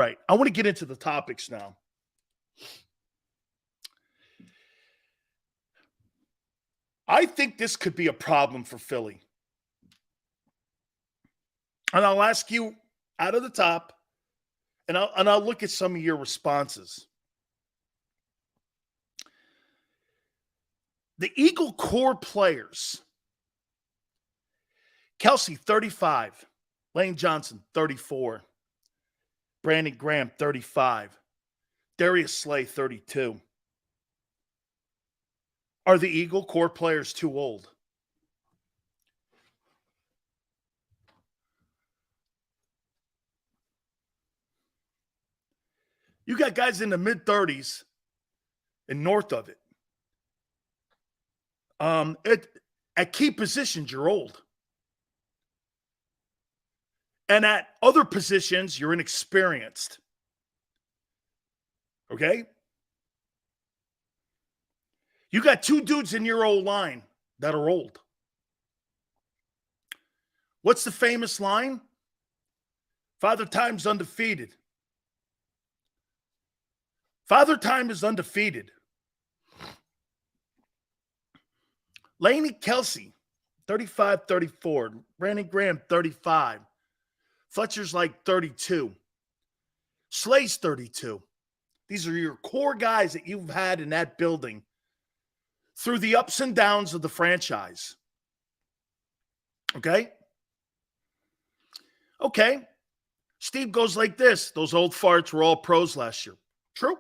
right. I want to get into the topics now. I think this could be a problem for Philly. And I'll ask you out of the top, and I'll look at some of your responses. The Eagle core players, Kelsey, 35. Lane Johnson, 34. Brandon Graham, 35. Darius Slay, 32. Are the Eagle core players too old? You got guys in the mid-30s and north of it. At key positions, you're old. And at other positions, you're inexperienced. Okay? You got two dudes in your old line that are old. What's the famous line? Father Time's undefeated. Father Time is undefeated. Laney Kelsey, 35, 34. Brandon Graham, 35. Fletcher's like 32. Slay's 32. These are your core guys that you've had in that building through the ups and downs of the franchise. Okay? Okay. Steve goes like this. Those old farts were all pros last year. True.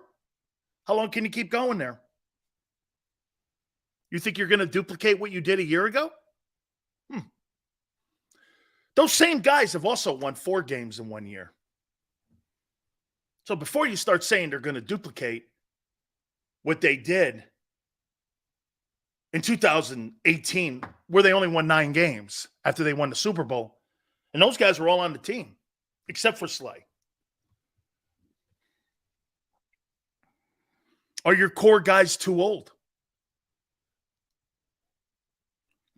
How long can you keep going there? You think you're going to duplicate what you did a year ago? Those same guys have also won 4 games in 1 year. So before you start saying they're going to duplicate what they did in 2018, where they only won 9 games after they won the Super Bowl, and those guys were all on the team, except for Slay. Are your core guys too old?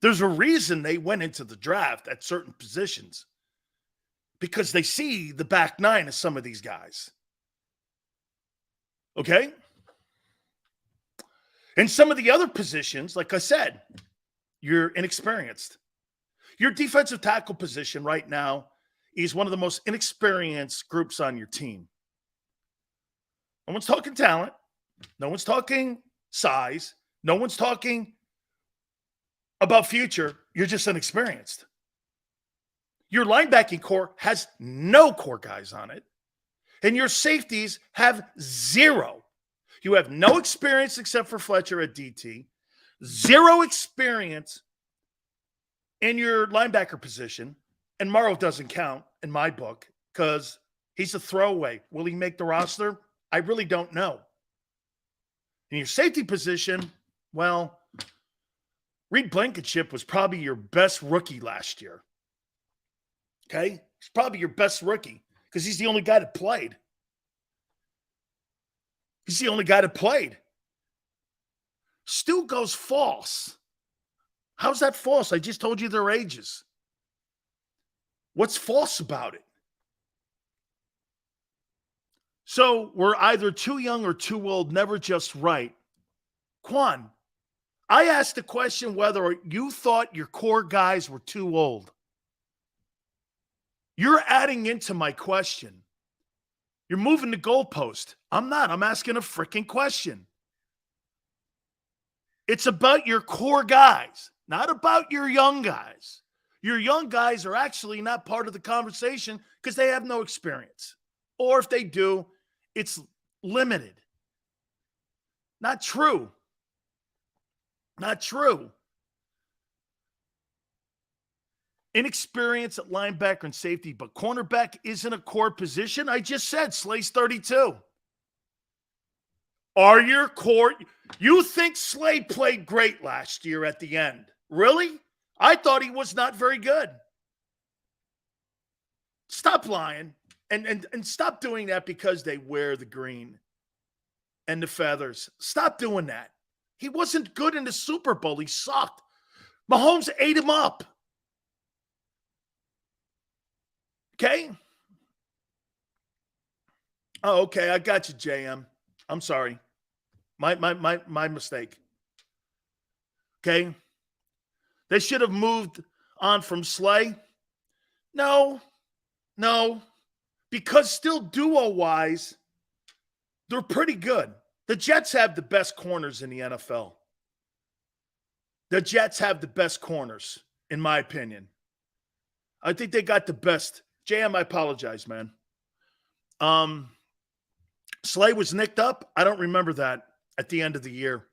There's a reason they went into the draft at certain positions, because they see the back nine of some of these guys. Okay? In some of the other positions, like I said, you're inexperienced. Your defensive tackle position right now is one of the most inexperienced groups on your team. No one's talking talent. No one's talking size. No one's talking about future. You're just inexperienced. Your linebacking core has no core guys on it. And your safeties have 0. You have no experience except for Fletcher at DT. 0 experience in your linebacker position. And Morrow doesn't count in my book because he's a throwaway. Will he make the roster? I really don't know. In your safety position, well, Reed Blankenship was probably your best rookie last year. Okay? He's probably your best rookie because he's the only guy that played. He's the only guy that played. Stu goes false. How's that false? I just told you their ages. What's false about it? So we're either too young or too old, never just right. Quan, I asked the question whether you thought your core guys were too old. You're adding into my question. You're moving the goalpost. I'm not. I'm asking a freaking question. It's about your core guys, not about your young guys. Your young guys are actually not part of the conversation because they have no experience. Or if they do, it's limited. Not true. Not true. Inexperience at linebacker and safety, but cornerback isn't a core position. I just said Slay's 32. Are your core? You think Slay played great last year at the end? Really? I thought he was not very good. Stop lying and stop doing that because they wear the green and the feathers. Stop doing that. He wasn't good in the Super Bowl. He sucked. Mahomes ate him up. Okay? Oh, okay. I got you, JM. I'm sorry. My mistake. Okay. They should have moved on from Slay. No, no. Because still duo-wise, they're pretty good. The Jets have the best corners in the NFL. The Jets have the best corners, in my opinion. I think they got the best. JM, I apologize, man. Slay was nicked up. I don't remember that at the end of the year.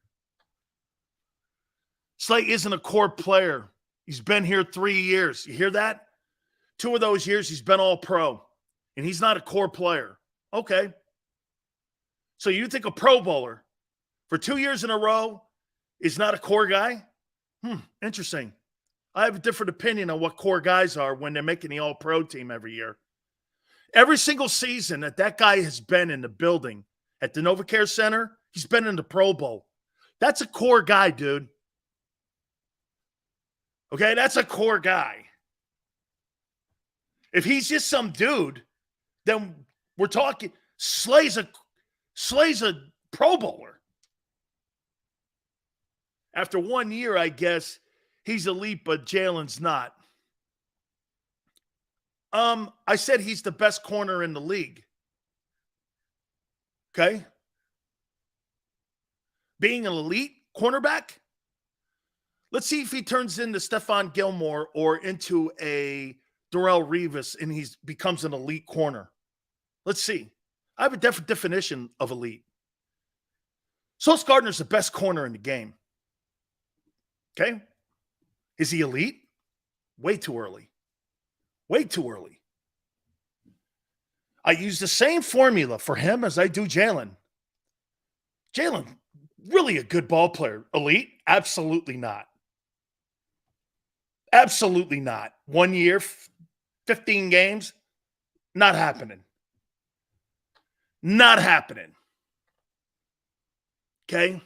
Slay isn't a core player. He's been here 3 years. You hear that? 2 of those years, he's been all pro. And he's not a core player. Okay. So you think a Pro Bowler for 2 years in a row is not a core guy? Interesting. I have a different opinion on what core guys are when they're making the all-pro team every year. Every single season that guy has been in the building at the NovaCare Center, he's been in the Pro Bowl. That's a core guy, dude. Okay, that's a core guy. If he's just some dude, then we're talking Slay's a Pro Bowler. After 1 year, I guess he's elite, but Jalen's not. I said he's the best corner in the league. Okay? Being an elite cornerback? Let's see if he turns into Stephon Gilmore or into a Darrelle Revis and he becomes an elite corner. Let's see. I have a different definition of elite. Sauce Gardner's the best corner in the game. Okay? Is he elite? Way too early. Way too early. I use the same formula for him as I do Jalen. Jalen, really a good ball player. Elite? Absolutely not. Absolutely not. 1 year, 15 games, not happening. Not happening. Okay?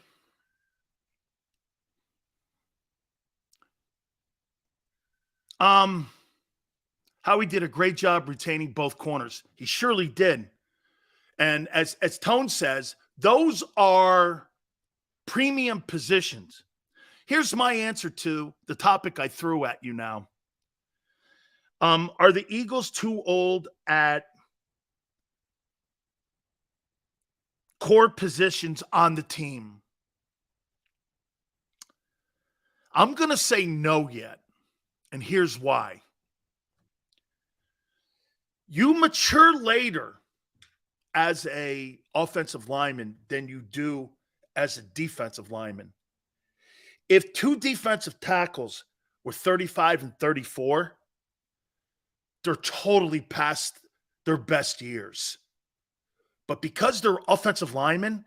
Howie did a great job retaining both corners. He surely did. And as Tone says, those are premium positions. Here's my answer to the topic I threw at you now. Are the Eagles too old at core positions on the team? I'm going to say no yet. And here's why. You mature later as a offensive lineman than you do as a defensive lineman. If 2 defensive tackles were 35 and 34, they're totally past their best years. But because they're offensive linemen,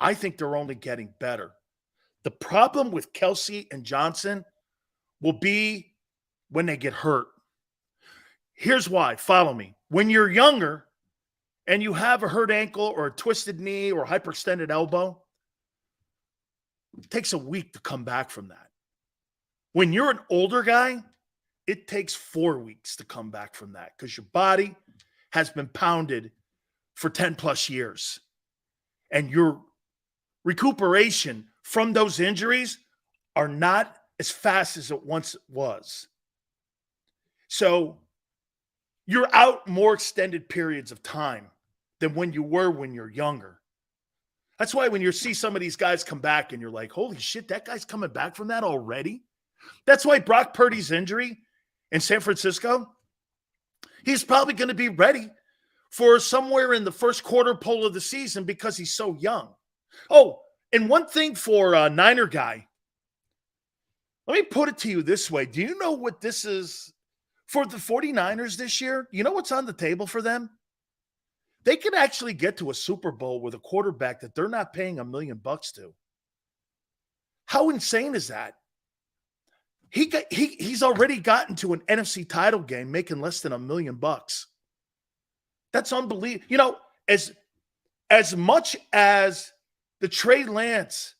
I think they're only getting better. The problem with Kelsey and Johnson will be when they get hurt. Here's why. Follow me. When you're younger and you have a hurt ankle or a twisted knee or a hyperextended elbow, it takes a week to come back from that. When you're an older guy, it takes 4 weeks to come back from that because your body has been pounded for 10 plus years. And your recuperation from those injuries are not as fast as it once was. So you're out more extended periods of time than when you were when you're younger. That's why when you see some of these guys come back and you're like, holy shit, that guy's coming back from that already? That's why Brock Purdy's injury in San Francisco, he's probably going to be ready for somewhere in the first quarter pole of the season because he's so young. Oh, and one thing for a Niner guy, let me put it to you this way. Do you know what this is for the 49ers this year? You know what's on the table for them? They can actually get to a Super Bowl with a quarterback that they're not paying $1 million to. How insane is that? He's already gotten to an NFC title game making less than $1 million. That's unbelievable. You know, as much as the Trey Lance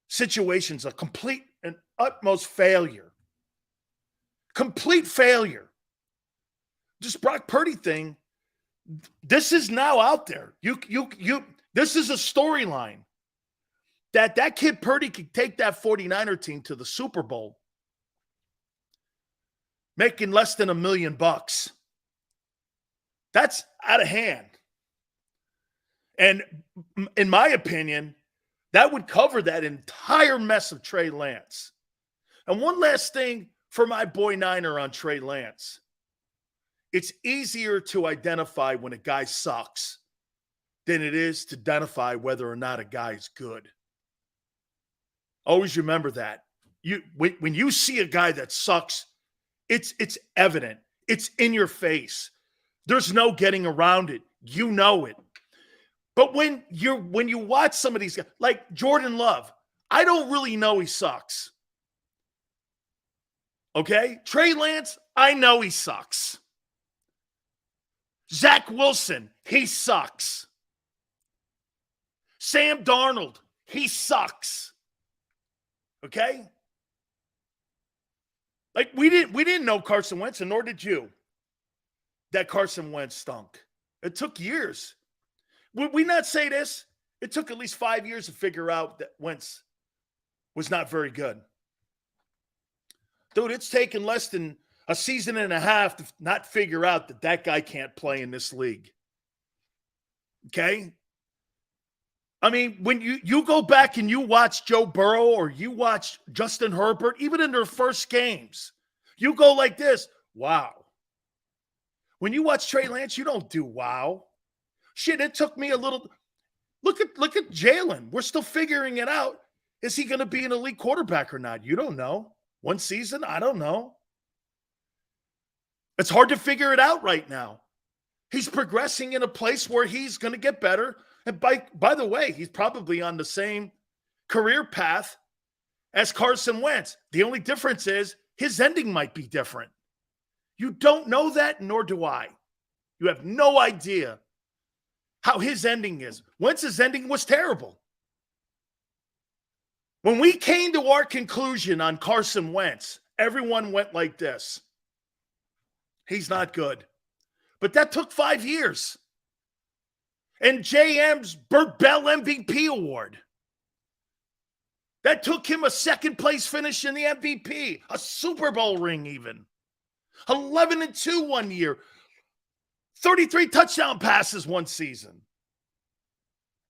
situation's a complete and utmost failure. Complete failure. This Brock Purdy thing, This is now out there. This is a storyline that kid Purdy could take that 49er team to the Super Bowl, making less than $1 million. That's out of hand. And in my opinion, that would cover that entire mess of Trey Lance. And one last thing for my boy Niner on Trey Lance. It's easier to identify when a guy sucks than it is to identify whether or not a guy is good. Always remember that. When you see a guy that sucks, it's evident. It's in your face. There's no getting around it. You know it. But when you watch some of these guys, like Jordan Love, I don't really know he sucks. Okay? Trey Lance, I know he sucks. Zach Wilson, he sucks. Sam Darnold, he sucks. Okay? Like we didn't know Carson Wentz, and nor did you, that Carson Wentz stunk. It took years. Would we not say this? It took at least 5 years to figure out that Wentz was not very good. Dude, it's taken less than a season and a half to not figure out that guy can't play in this league. Okay? I mean, when you go back and you watch Joe Burrow or you watch Justin Herbert, even in their first games, you go like this, wow. When you watch Trey Lance, you don't do wow. Shit, it took me a little. Look at Jalen. We're still figuring it out. Is he going to be an elite quarterback or not? You don't know. One season? I don't know. It's hard to figure it out right now. He's progressing in a place where he's going to get better. And by the way, he's probably on the same career path as Carson Wentz. The only difference is his ending might be different. You don't know that, nor do I. You have no idea how his ending is. Wentz's ending was terrible. When we came to our conclusion on Carson Wentz, everyone went like this. He's not good. But that took 5 years. And JM's Burt Bell MVP award. That took him a second place finish in the MVP, a Super Bowl ring even. 11-2 1 year. 33 touchdown passes one season.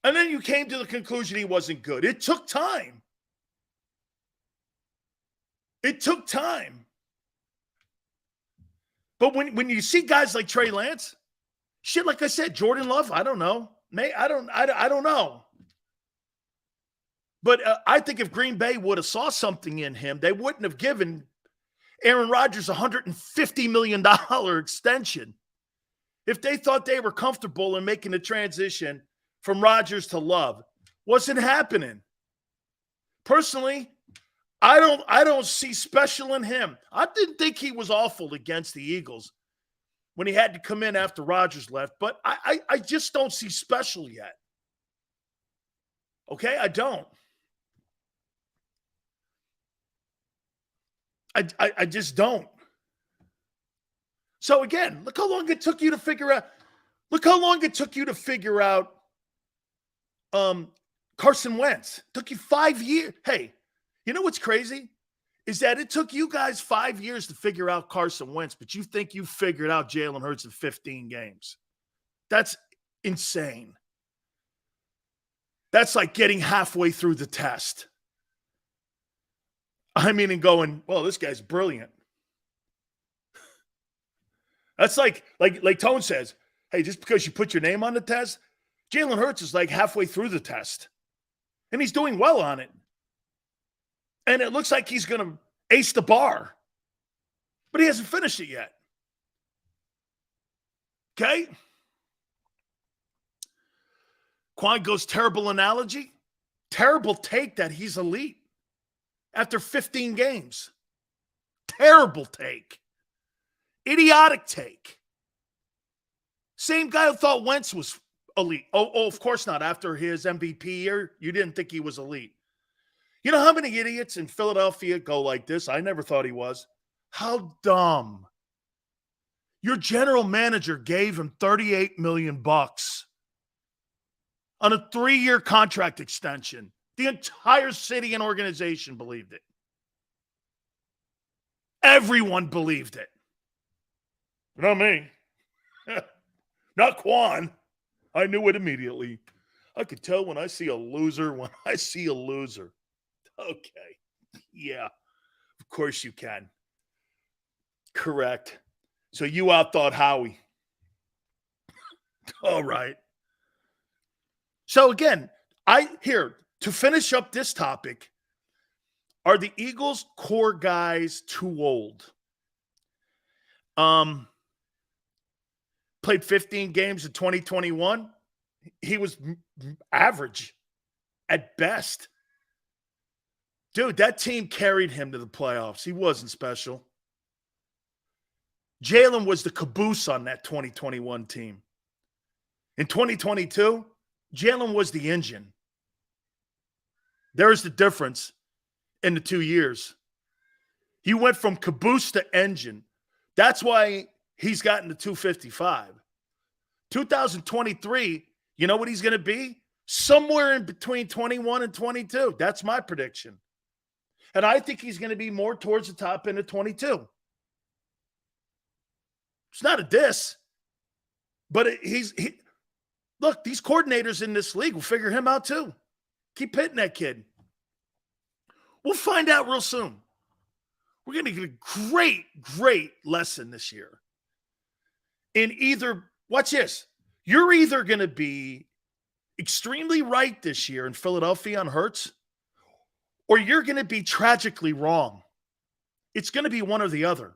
And then you came to the conclusion he wasn't good. It took time. It took time. But when you see guys like Trey Lance, shit, like I said, Jordan Love, I don't know. I don't know. But I think if Green Bay would have saw something in him, they wouldn't have given Aaron Rodgers a $150 million extension. If they thought they were comfortable in making the transition from Rodgers to Love, wasn't happening. Personally, I don't see special in him. I didn't think he was awful against the Eagles when he had to come in after Rodgers left, but I just don't see special yet. Okay, I don't. I just don't. So again, look how long it took you to figure out. Look how long it took you to figure out Carson Wentz. It took you 5 years. Hey, you know what's crazy? Is that it took you guys 5 years to figure out Carson Wentz, but you think you figured out Jalen Hurts in 15 games. That's insane. That's like getting halfway through the test. I mean, and going, well, this guy's brilliant. That's like Tone says, hey, just because you put your name on the test, Jalen Hurts is like halfway through the test. And he's doing well on it. And it looks like he's going to ace the bar. But he hasn't finished it yet. Okay? Quan goes, terrible analogy. Terrible take that he's elite after 15 games. Terrible take. Idiotic take. Same guy who thought Wentz was elite. Oh, of course not. After his MVP year, you didn't think he was elite. You know how many idiots in Philadelphia go like this? I never thought he was. How dumb. Your general manager gave him $38 million on a 3-year contract extension. The entire city and organization believed it. Everyone believed it. Not me. Not Quan. I knew it immediately. I could tell when I see a loser when I see a loser. Okay. Yeah. Of course you can. Correct. So you outthought Howie. All right. So again, to finish up this topic, are the Eagles core guys too old? Played 15 games in 2021. He was average at best. Dude, that team carried him to the playoffs. He wasn't special. Jalen was the caboose on that 2021 team. In 2022, Jalen was the engine. There's the difference in the 2 years. He went from caboose to engine. That's why he's gotten to 255. 2023, you know what he's going to be? Somewhere in between 21 and 22. That's my prediction. And I think he's going to be more towards the top end of 22. It's not a diss. But look, these coordinators in this league will figure him out too. Keep hitting that kid. We'll find out real soon. We're going to get a great, great lesson this year. In either, watch this, you're either going to be extremely right this year in Philadelphia on Hurts, or you're going to be tragically wrong. It's going to be one or the other.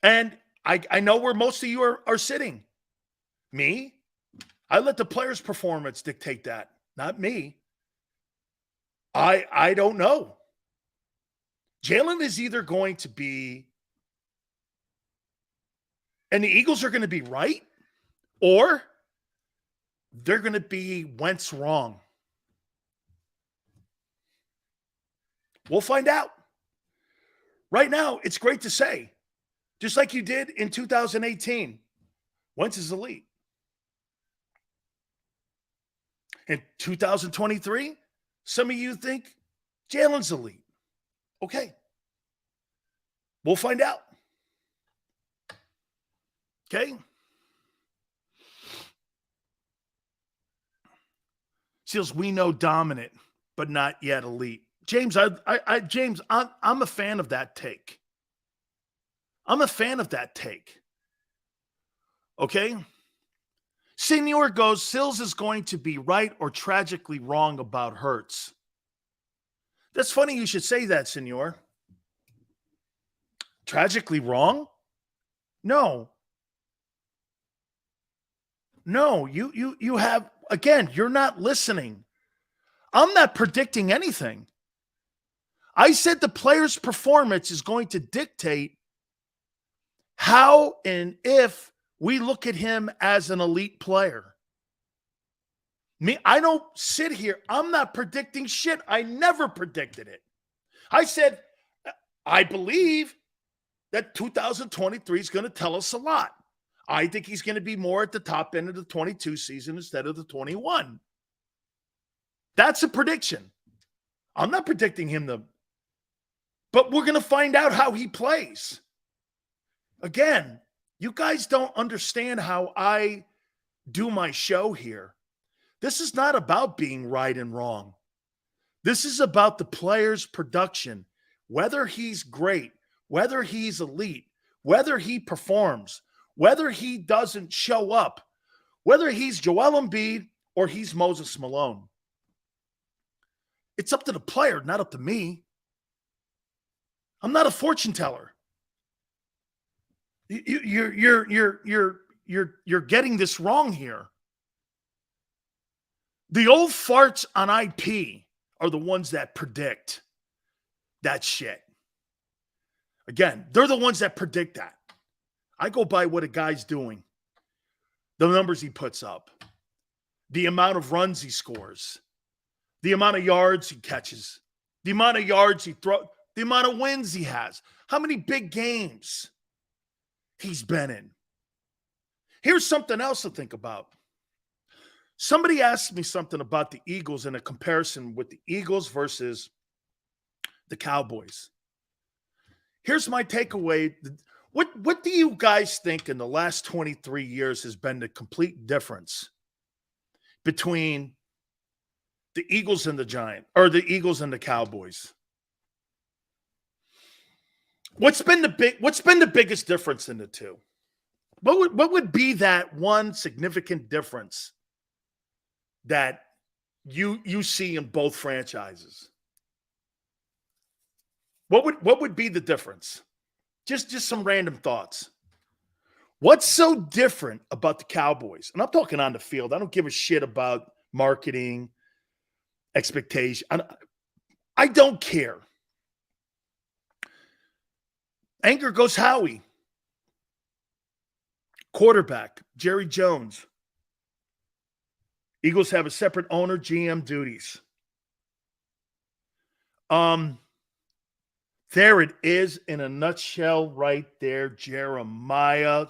And I know where most of you are sitting. Me? I let the player's performance dictate that, not me. I don't know. Jalen is either going to be, and the Eagles are going to be right, or they're going to be Wentz wrong. We'll find out. Right now, it's great to say, just like you did in 2018, Wentz is elite. In 2023, some of you think Jalen's elite. Okay. We'll find out. Okay. Seals, we know dominant, but not yet elite. James, James, I'm a fan of that take. I'm a fan of that take. Okay? Senior goes, Sills is going to be right or tragically wrong about Hurts. That's funny you should say that, Senor. Tragically wrong? No. No, you have, again, you're not listening. I'm not predicting anything. I said the player's performance is going to dictate how and if we look at him as an elite player. I don't sit here. I'm not predicting shit. I never predicted it. I said, I believe that 2023 is going to tell us a lot. I think he's going to be more at the top end of the 22 season instead of the 21. That's a prediction. I'm not predicting him but we're going to find out how he plays. Again, you guys don't understand how I do my show here. This is not about being right and wrong. This is about the player's production, whether he's great, whether he's elite, whether he performs, whether he doesn't show up, whether he's Joel Embiid or he's Moses Malone. It's up to the player, not up to me. I'm not a fortune teller. You're getting this wrong here. The old farts on IP are the ones that predict that shit. Again, they're the ones that predict that. I go by what a guy's doing, the numbers he puts up, the amount of runs he scores, the amount of yards he catches, the amount of yards he throws, the amount of wins he has, how many big games he's been in. Here's something else to think about. Somebody asked me something about the Eagles in a comparison with the Eagles versus the Cowboys. Here's my takeaway. What do you guys think in the last 23 years has been the complete difference between the Eagles and the the Eagles and the Cowboys? What's been the biggest difference in the two? What would be that one significant difference that you see in both franchises? What would be the difference? Just some random thoughts. What's so different about the Cowboys? And I'm talking on the field. I don't give a shit about marketing, expectation. I don't care. Anger goes Howie. Quarterback, Jerry Jones. Eagles have a separate owner, GM duties. There it is in a nutshell right there, Jeremiah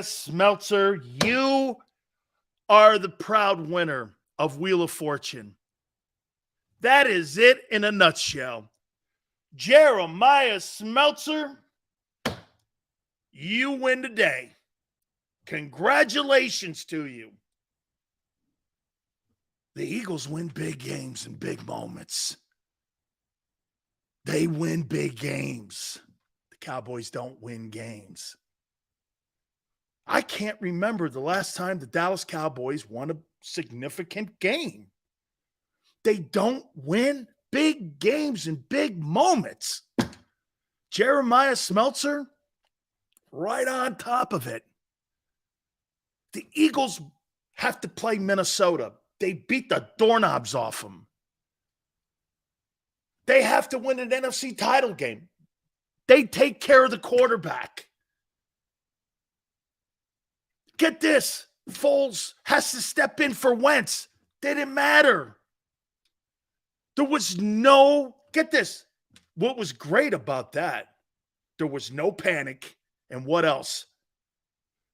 Smeltzer. You are the proud winner of Wheel of Fortune. That is it in a nutshell. Jeremiah Smeltzer, you win today. Congratulations to you. The Eagles win big games and big moments. They win big games. The Cowboys don't win games. I can't remember the last time the Dallas Cowboys won a significant game. They don't win big games and big moments. Jeremiah Smeltzer, right on top of it. The Eagles have to play Minnesota. They beat the doorknobs off them. They have to win an NFC title game. They take care of the quarterback. Get this. Foles has to step in for Wentz. Didn't matter. There was no, get this. What was great about that, there was no panic. And what else?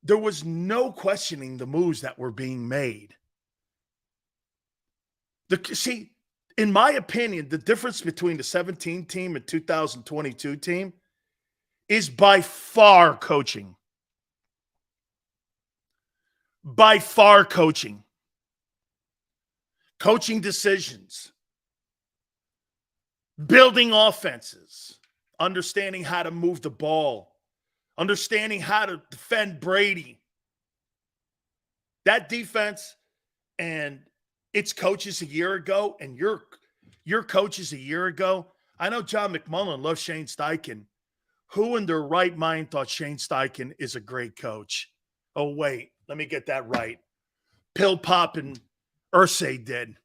There was no questioning the moves that were being made. See, in my opinion, the difference between the 17 team and 2022 team is by far coaching. By far coaching. Coaching decisions. Building offenses. Understanding how to move the ball. Understanding how to defend Brady. That defense and its coaches a year ago and your coaches a year ago. I know John McMullen loves Shane Steichen. Who in their right mind thought Shane Steichen is a great coach? Oh, wait, let me get that right. Pill Pop and Irsay did.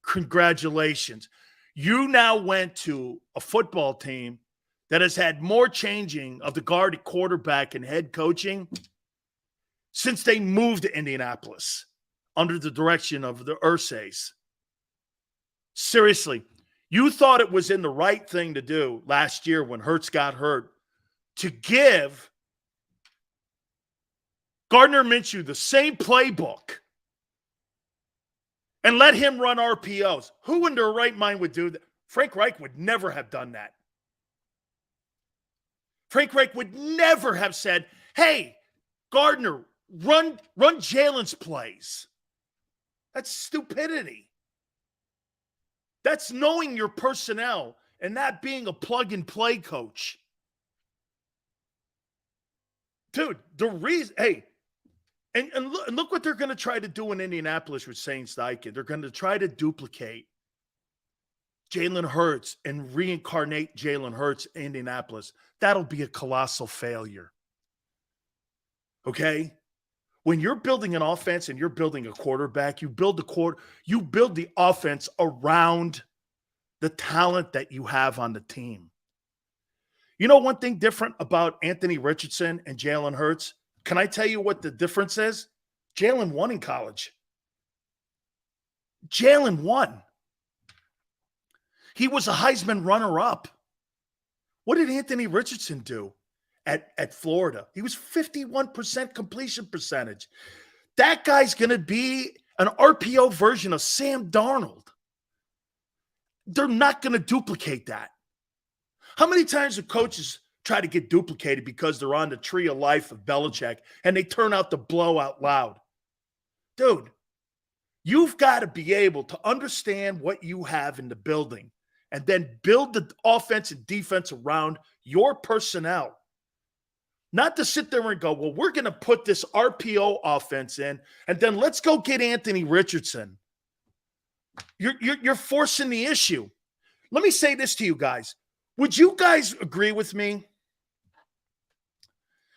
Congratulations. You now went to a football team that has had more changing of the guard at quarterback and head coaching since they moved to Indianapolis under the direction of the Irsays. Seriously, you thought it was in the right thing to do last year when Hurts got hurt to give Gardner Minshew the same playbook and let him run RPOs. Who in their right mind would do that? Frank Reich would never have done that. Frank Reich would never have said, hey, Gardner, run Jalen's plays. That's stupidity. That's knowing your personnel and not being a plug-and-play coach. Dude, the reason, hey, and look what they're going to try to do in Indianapolis with Shane Steichen. They're going to try to duplicate Jalen Hurts and reincarnate Jalen Hurts in Indianapolis. That'll be a colossal failure. Okay? When you're building an offense and you're building a quarterback, you build the offense around the talent that you have on the team. You know one thing different about Anthony Richardson and Jalen Hurts? Can I tell you what the difference is? Jalen won in college. Jalen won. He was a Heisman runner-up. What did Anthony Richardson do at Florida? He was 51% completion percentage. That guy's going to be an RPO version of Sam Darnold. They're not going to duplicate that. How many times have coaches try to get duplicated because they're on the tree of life of Belichick and they turn out to blow out loud? Dude, you've got to be able to understand what you have in the building and then build the offense and defense around your personnel. Not to sit there and go, well, we're going to put this RPO offense in, and then let's go get Anthony Richardson. You're forcing the issue. Let me say this to you guys. Would you guys agree with me?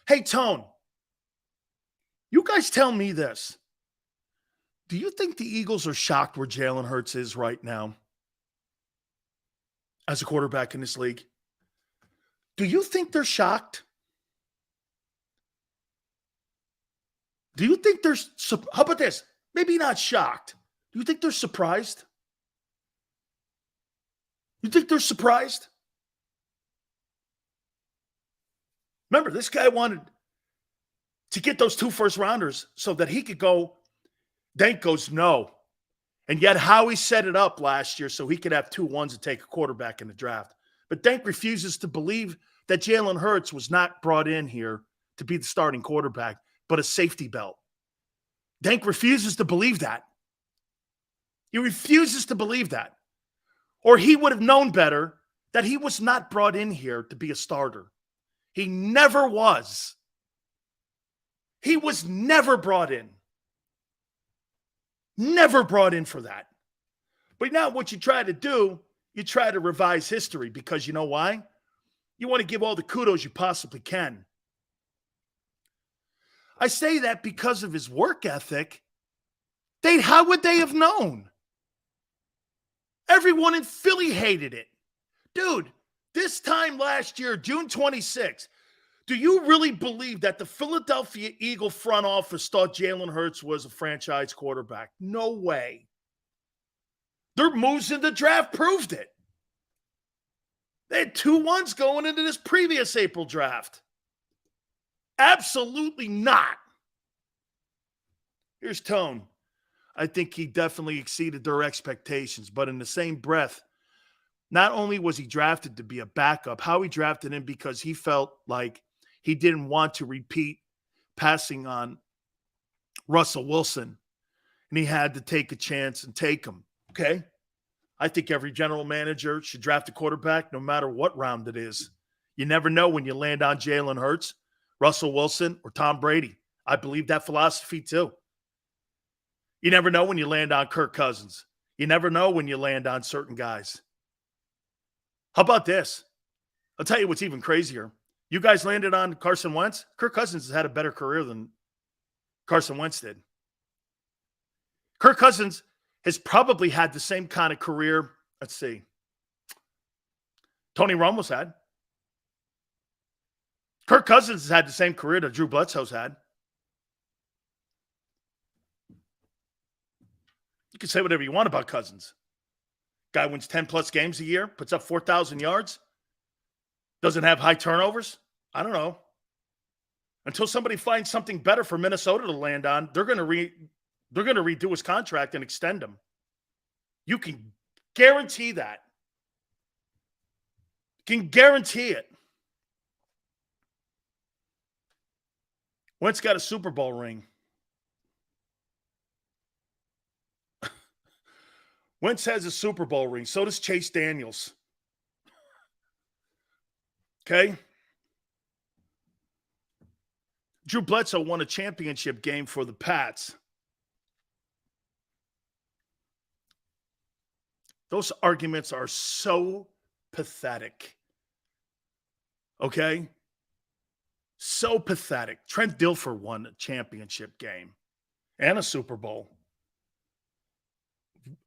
Hey, Tone, you guys tell me this. Do you think the Eagles are shocked where Jalen Hurts is right now as a quarterback in this league? Do you think they're shocked? Do you think they're, how about this? Maybe not shocked. Do you think they're surprised? You think they're surprised? Remember, this guy wanted to get those 2 first-rounders so that he could go. Dank goes, no. And yet Howie set it up last year so he could have 2 ones to take a quarterback in the draft. But Dank refuses to believe that Jalen Hurts was not brought in here to be the starting quarterback, but a safety belt. Dank refuses to believe that. He refuses to believe that. Or he would have known better that he was not brought in here to be a starter. He never was. He was never brought in. Never brought in for that. But now what you try to do, you try to revise history because you know why? You want to give all the kudos you possibly can. I say that because of his work ethic. How would they have known? Everyone in Philly hated it. Dude, this time last year, June 26th, do you really believe that the Philadelphia Eagle front office thought Jalen Hurts was a franchise quarterback? No way. Their moves in the draft proved it. They had 2 ones going into this previous April draft. Absolutely not. Here's Tone. I think he definitely exceeded their expectations, but in the same breath, not only was he drafted to be a backup, how he drafted him because he felt like he didn't want to repeat passing on Russell Wilson, and he had to take a chance and take him. Okay? I think every general manager should draft a quarterback no matter what round it is. You never know when you land on Jalen Hurts, Russell Wilson, or Tom Brady. I believe that philosophy too. You never know when you land on Kirk Cousins. You never know when you land on certain guys. How about this? I'll tell you what's even crazier. You guys landed on Carson Wentz. Kirk Cousins has had a better career than Carson Wentz did. Kirk Cousins has probably had the same kind of career. Let's see. Tony Romo's had. Kirk Cousins has had the same career that Drew Bledsoe's had. You can say whatever you want about Cousins. Guy wins 10-plus games a year, puts up 4,000 yards, doesn't have high turnovers. I don't know. Until somebody finds something better for Minnesota to land on, they're going to redo his contract and extend him. You can guarantee that. Can guarantee it. Wentz got a Super Bowl ring. Wentz has a Super Bowl ring. So does Chase Daniels. Okay? Drew Bledsoe won a championship game for the Pats. Those arguments are so pathetic. Okay? So pathetic. Trent Dilfer won a championship game and a Super Bowl.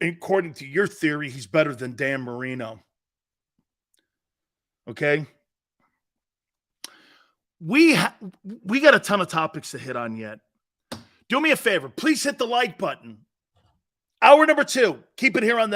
According to your theory, he's better than Dan Marino. Okay? We got a ton of topics to hit on yet. Do me a favor. Please hit the like button. Hour number 2. Keep it here on the